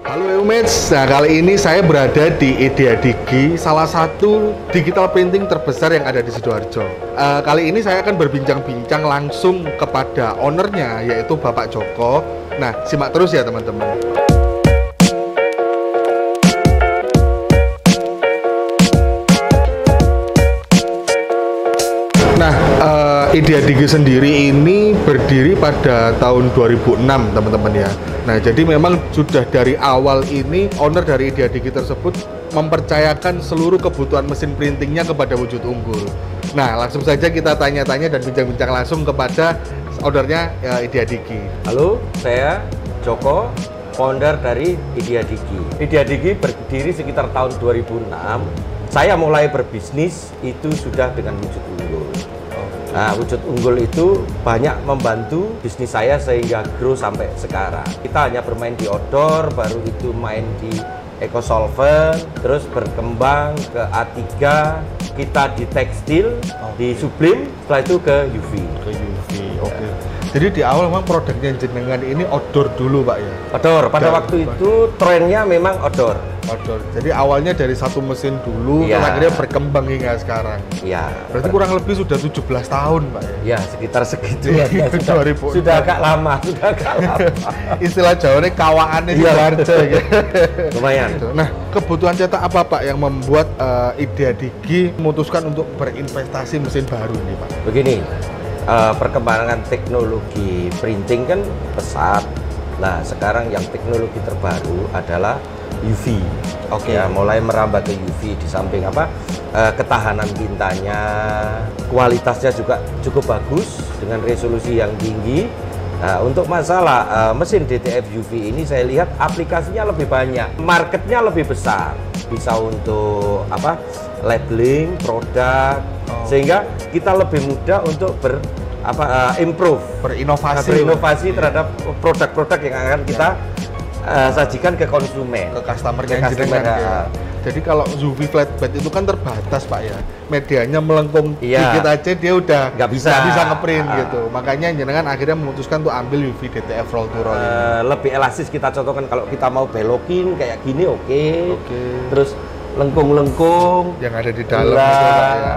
Halo Eumates, nah kali ini saya berada di Idea Digi, salah satu digital printing terbesar yang ada di Sidoarjo. Kali ini saya akan berbincang-bincang langsung kepada ownernya, yaitu Bapak Joko. Nah, simak terus ya teman-teman. Nah, Idea Digi sendiri ini berdiri pada tahun 2006 teman-teman ya. Nah, jadi memang sudah dari awal ini owner dari Idea Digi tersebut mempercayakan seluruh kebutuhan mesin printingnya kepada Wujud Unggul. Nah, langsung saja kita tanya-tanya dan bincang-bincang langsung kepada ownernya Idea Digi. Halo, saya Joko, founder dari Idea Digi. Idea Digi berdiri sekitar tahun 2006. Saya mulai berbisnis itu sudah dengan Wujud Unggul. Nah, Wujud Unggul itu banyak membantu bisnis saya sehingga grow sampai sekarang. Kita hanya bermain di outdoor, baru itu main di EcoSolvent, terus berkembang ke A3, kita di tekstil, di Sublime, setelah itu ke UV. Ke UV, oke. Jadi di awal memang produknya jenengan ini outdoor dulu Pak ya? Outdoor, pada waktu itu trennya memang outdoor. Outdoor. Jadi awalnya dari satu mesin dulu, Ya. terus akhirnya berkembang hingga sekarang. Ya. Berarti kurang lebih sudah 17 tahun Pak ya? Ya, sekitar segitu ya. Sudah agak lama, sudah agak lama. Istilah Jawanya kawaannya di Iya. Sidoarjo ya. Lumayan. Nah, kebutuhan cetak apa Pak yang membuat Idea Digi memutuskan untuk berinvestasi mesin baru ini Pak? Begini, perkembangan teknologi printing kan pesat. Nah, sekarang yang teknologi terbaru adalah UV. Oke. Ya, mulai merambah ke UV di samping ketahanan tintanya, kualitasnya juga cukup bagus dengan resolusi yang tinggi. Nah, untuk masalah mesin DTF UV ini saya lihat aplikasinya lebih banyak, marketnya lebih besar, bisa untuk labeling produk, sehingga kita lebih mudah untuk improve, berinovasi terhadap produk-produk yang akan kita sajikan ke konsumen, ke customer-nya jenengan ya. Jadi kalau UV flatbed itu kan terbatas Pak ya, medianya melengkung dikit aja dia udah nggak bisa ngeprint gitu. Makanya jenengan akhirnya memutuskan untuk ambil UV DTF roll to roll ini. Lebih elastis, kita contohkan kalau kita mau belokin kayak gini oke. Terus lengkung-lengkung yang ada di dalam itu Pak ya.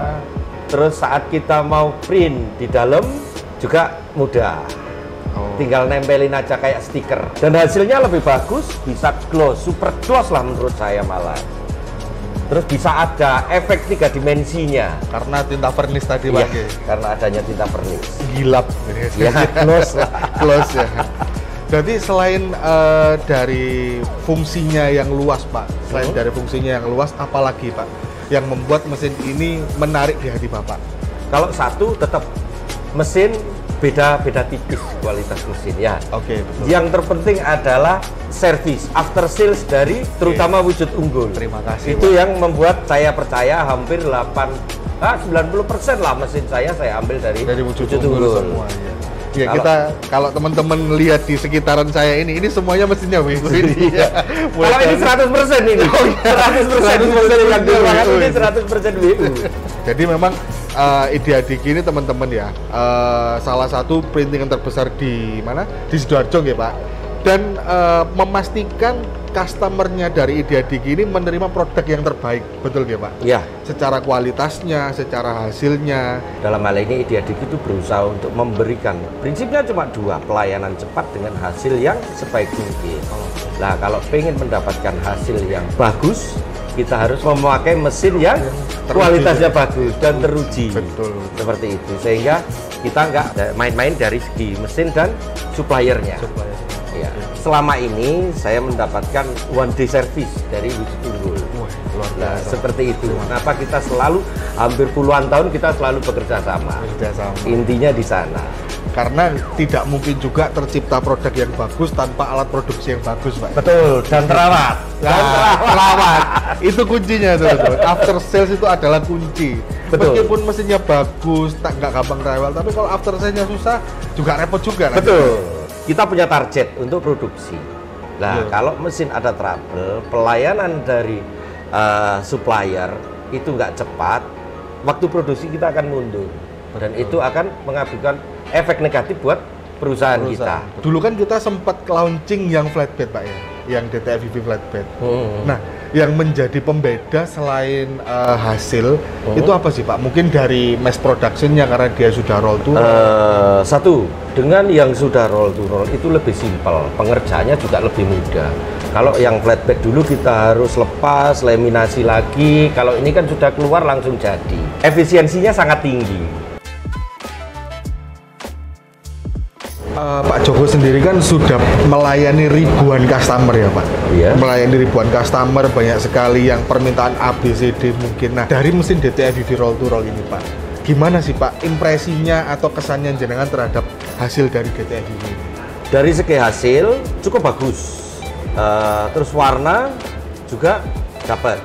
Terus saat kita mau print di dalam juga mudah. Tinggal nempelin aja kayak stiker. Dan hasilnya lebih bagus, bisa gloss, super gloss lah menurut saya malah. Terus bisa ada efek 3 dimensinya. Karena tinta vernis tadi Pak. Iya, karena adanya tinta vernis. Gilap. Ya, gloss lah. Gloss ya. Jadi selain dari fungsinya yang luas Pak, dari fungsinya yang luas, apalagi Pak yang membuat mesin ini menarik di hati Bapak? Kalau satu tetap mesin beda tipis kualitas mesin ya. Oke, betul. Yang terpenting adalah service after sales dari terutama Wujud Unggul. Terima kasih. Itu Pak. yang membuat saya percaya hampir 90% lah mesin saya ambil dari Wujud Unggul semua ya. Ya, kita kalau teman-teman lihat di sekitaran saya ini semuanya mesinnya WU ini. Kalau ini 100% ini. 100% yang digunakan ini 100% WU. Jadi memang Idea Digi ini teman-teman ya, salah satu printing yang terbesar di mana? Di Sidoarjo ya Pak. Dan memastikan customernya dari Idea Digi ini menerima produk yang terbaik, betul ya Pak? Iya. Secara kualitasnya, secara hasilnya. Dalam hal ini Idea Digi itu berusaha untuk memberikan, prinsipnya cuma 2, pelayanan cepat dengan hasil yang sebaik mungkin. Nah, kalau pengen mendapatkan hasil yang bagus, kita harus memakai mesin yang kualitasnya bagus dan teruji. Betul. Seperti itu, sehingga kita nggak main-main dari segi mesin dan suppliernya. Ya. Selama ini saya mendapatkan one day service dari Wujud Unggul. Nah, seperti itu. Kenapa kita selalu hampir puluhan tahun kita selalu bekerja sama. Intinya di sana. Karena tidak mungkin juga tercipta produk yang bagus tanpa alat produksi yang bagus, Pak. Betul, dan terawat. Terawat. Itu kuncinya tuh. After sales itu adalah kunci. Betul. Meskipun mesinnya bagus, nggak gampang rewel, tapi kalau after sales-nya susah, juga repot juga. Betul. Kita punya target untuk produksi. Nah, kalau mesin ada trouble, pelayanan dari supplier itu nggak cepat, waktu produksi kita akan mundur. Dan itu akan mengakibatkan efek negatif buat perusahaan kita. Dulu kan kita sempat launching yang flatbed Pak ya. yang DTF EV flatbed. Nah, yang menjadi pembeda selain hasil itu apa sih Pak? Mungkin dari mass productionnya karena dia sudah roll to roll. Satu, dengan yang sudah roll to roll itu lebih simpel, pengerjaannya juga lebih mudah. Kalau yang flatbed dulu kita harus lepas, laminasi lagi. Kalau ini kan sudah keluar langsung jadi. Efisiensinya sangat tinggi. Pak Joko sendiri kan sudah melayani ribuan customer ya Pak? Iya. Melayani ribuan customer, banyak sekali yang permintaan ABCD mungkin. Nah, dari mesin DTF EV roll to roll ini Pak, gimana sih Pak impresinya atau kesannya jenengan terhadap hasil dari DTF EV ini? Dari segi hasil cukup bagus. Terus warna juga dapat.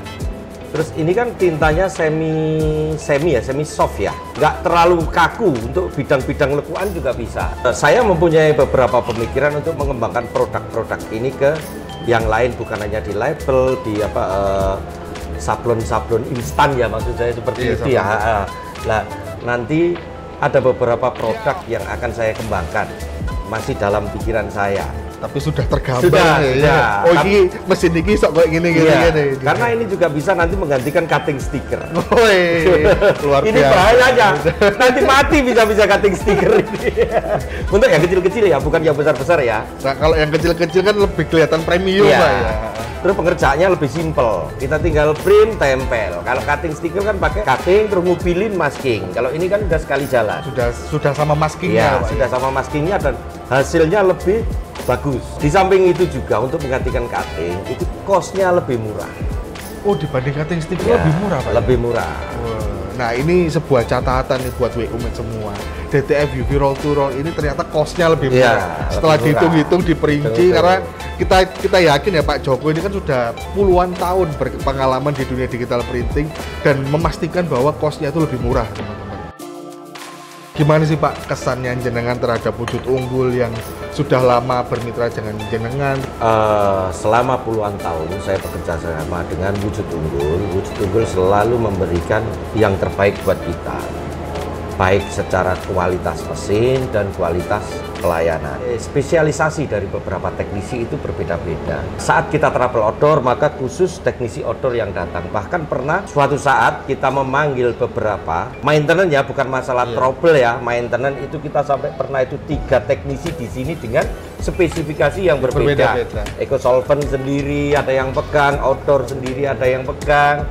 Terus ini kan tintanya semi soft ya, nggak terlalu kaku, untuk bidang-bidang lekuan juga bisa. Saya mempunyai beberapa pemikiran untuk mengembangkan produk-produk ini ke yang lain, bukan hanya di label, di sablon-sablon instan ya, maksud saya seperti itu ya. Nah, nanti ada beberapa produk yang akan saya kembangkan, masih dalam pikiran saya. Tapi sudah tergambar sudah. Oh, ini mesin ini sok kayak gini. Karena ini juga bisa nanti menggantikan cutting stiker. Luar biasa. Ini bahayanya. Nanti mati bisa cutting stiker ini. Untuk yang kecil-kecil ya, bukan yang besar-besar ya. Nah, kalau yang kecil-kecil kan lebih kelihatan premium Pak ya. Terus pengerjaannya lebih simpel. Kita tinggal print, tempel. Kalau cutting stiker kan pakai cutting terus ngubilin masking. Kalau ini kan udah sekali jalan. Sudah sama maskingnya. Ya, sudah sama maskingnya dan hasilnya lebih bagus. Di samping itu juga untuk menggantikan cutting itu cost-nya lebih murah. Oh, dibanding cutting stiker lebih murah Pak? Lebih murah. Nah, ini sebuah catatan nih buat WUMED semua. DTF EV roll to roll ini ternyata cost-nya lebih murah. Setelah dihitung-hitung, diperinci, karena kita yakin ya Pak Joko ini kan sudah puluhan tahun berpengalaman di dunia digital printing dan memastikan bahwa cost-nya itu lebih murah, teman-teman. Gimana sih Pak kesannya jenengan terhadap Wujud Unggul yang sudah lama bermitra dengan jenengan? Selama puluhan tahun saya bekerja sama dengan Wujud Unggul. Wujud Unggul selalu memberikan yang terbaik buat kita, baik secara kualitas mesin dan kualitas pelayanan. Spesialisasi dari beberapa teknisi itu berbeda-beda. Saat kita travel outdoor, maka khusus teknisi outdoor yang datang. Bahkan pernah suatu saat kita memanggil beberapa maintenance ya, bukan masalah trouble ya, maintenance itu kita sampai pernah itu 3 teknisi di sini dengan spesifikasi yang berbeda. Eco solvent sendiri ada yang pegang, outdoor sendiri ada yang pegang.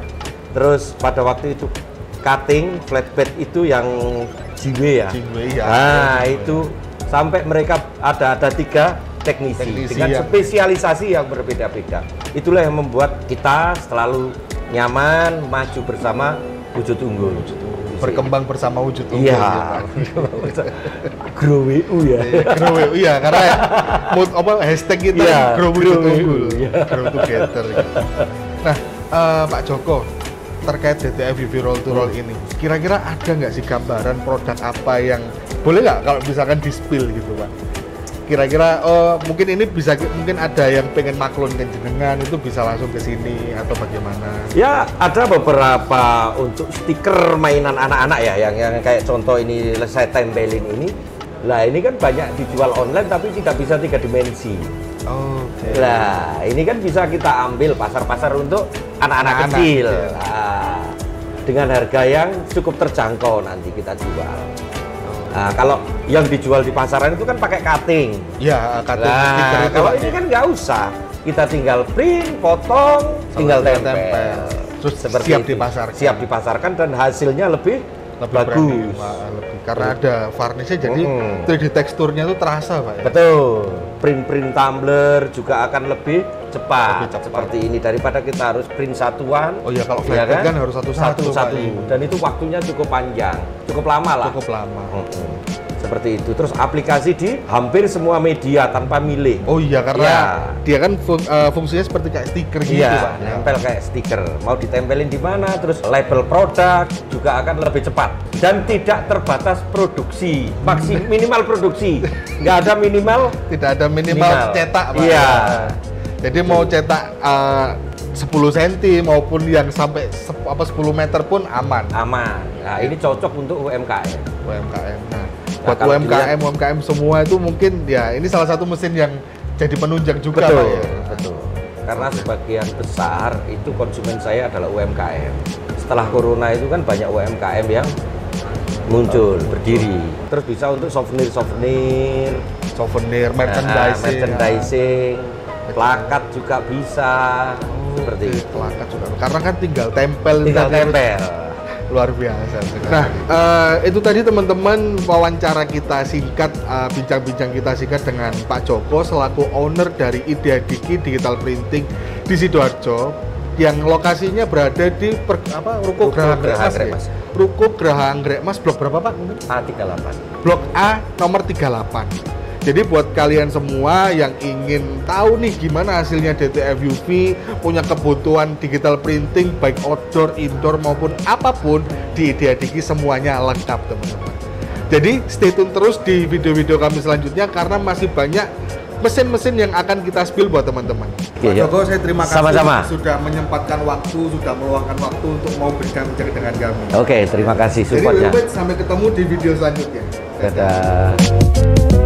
Terus pada waktu itu cutting flatbed itu yang JW ya. Nah, itu sampai mereka ada 3 teknisi dengan spesialisasi yang berbeda-beda. Itulah yang membuat kita selalu nyaman maju bersama Wujud Unggul. Berkembang bersama Wujud Unggul. Iya. Grow WU ya. Grow WU ya, karena hashtag kita Grow Wujud Unggul. Grow together. Nah, Pak Joko, terkait DTF EV roll to roll ini, kira-kira ada nggak sih gambaran produk apa yang boleh nggak kalau misalkan di spill gitu Pak? Kira-kira mungkin ini bisa, mungkin ada yang pengen maklun ke jenengan itu bisa langsung ke sini atau bagaimana? Ya, ada beberapa untuk stiker mainan anak-anak ya, yang kayak contoh ini saya tempelin ini. Lah ini kan banyak dijual online tapi tidak bisa 3 dimensi. Nah, ini kan bisa kita ambil pasar-pasar untuk anak-anak kecil. Nah, dengan harga yang cukup terjangkau nanti kita jual. Nah, kalau yang dijual di pasaran itu kan pakai cutting. Ya, cutting. Nah, kalau ini kan nggak usah. Kita tinggal print, potong, tinggal tempel. Terus seperti siap itu. dipasarkan. Siap dipasarkan dan hasilnya lebih bagus. Karena ada varnisnya, jadi 3D teksturnya itu terasa Pak ya? Betul. Print tumbler juga akan lebih cepat seperti ini daripada kita harus print satuan. Oh ya, kalau flatbed kan harus satu-satu. Dan itu waktunya cukup panjang, cukup lama lah. Cukup lama. Seperti itu. Terus aplikasi di hampir semua media tanpa milih. Oh iya, karena dia kan fungsinya seperti kayak stiker gitu Pak. Nempel kayak stiker. Mau ditempelin di mana, terus label produk juga akan lebih cepat dan tidak terbatas produksi. Minimal produksi. Nggak ada minimal. Tidak ada minimal cetak Pak. Iya. Jadi mau cetak 10 cm maupun yang sampai 10 meter pun aman. Nah, ini cocok untuk UMKM. Nah, buat UMKM semua itu mungkin ya ini salah satu mesin yang jadi penunjang juga Pak ya. Betul. karena sebagian besar itu konsumen saya adalah UMKM. Setelah corona itu kan banyak UMKM yang muncul, berdiri. Terus bisa untuk souvenir, merchandising, plakat juga bisa. Seperti itu. Plakat juga. Karena kan tinggal tempel. Luar biasa. Nah, itu tadi teman-teman wawancara kita singkat, bincang-bincang kita singkat dengan Pak Joko selaku owner dari Idea Diki Digital Printing di Sidoarjo, yang lokasinya berada di Ruko Graha Anggrek Mas. Ruko Graha Anggrek Mas, blok berapa Pak? A38. Blok A nomor 38. Jadi buat kalian semua yang ingin tahu nih gimana hasilnya DTF UV, punya kebutuhan digital printing baik outdoor, indoor maupun apapun, di Idea Diki semuanya lengkap teman-teman. Jadi stay tune terus di video-video kami selanjutnya karena masih banyak mesin-mesin yang akan kita spill buat teman-teman. Pak Joko, saya terima kasih sama-sama sudah menyempatkan waktu, sudah meluangkan waktu untuk mau berbincang dengan kami. Oke, terima kasih supportnya. Jadi sampai ketemu di video selanjutnya. Dadah.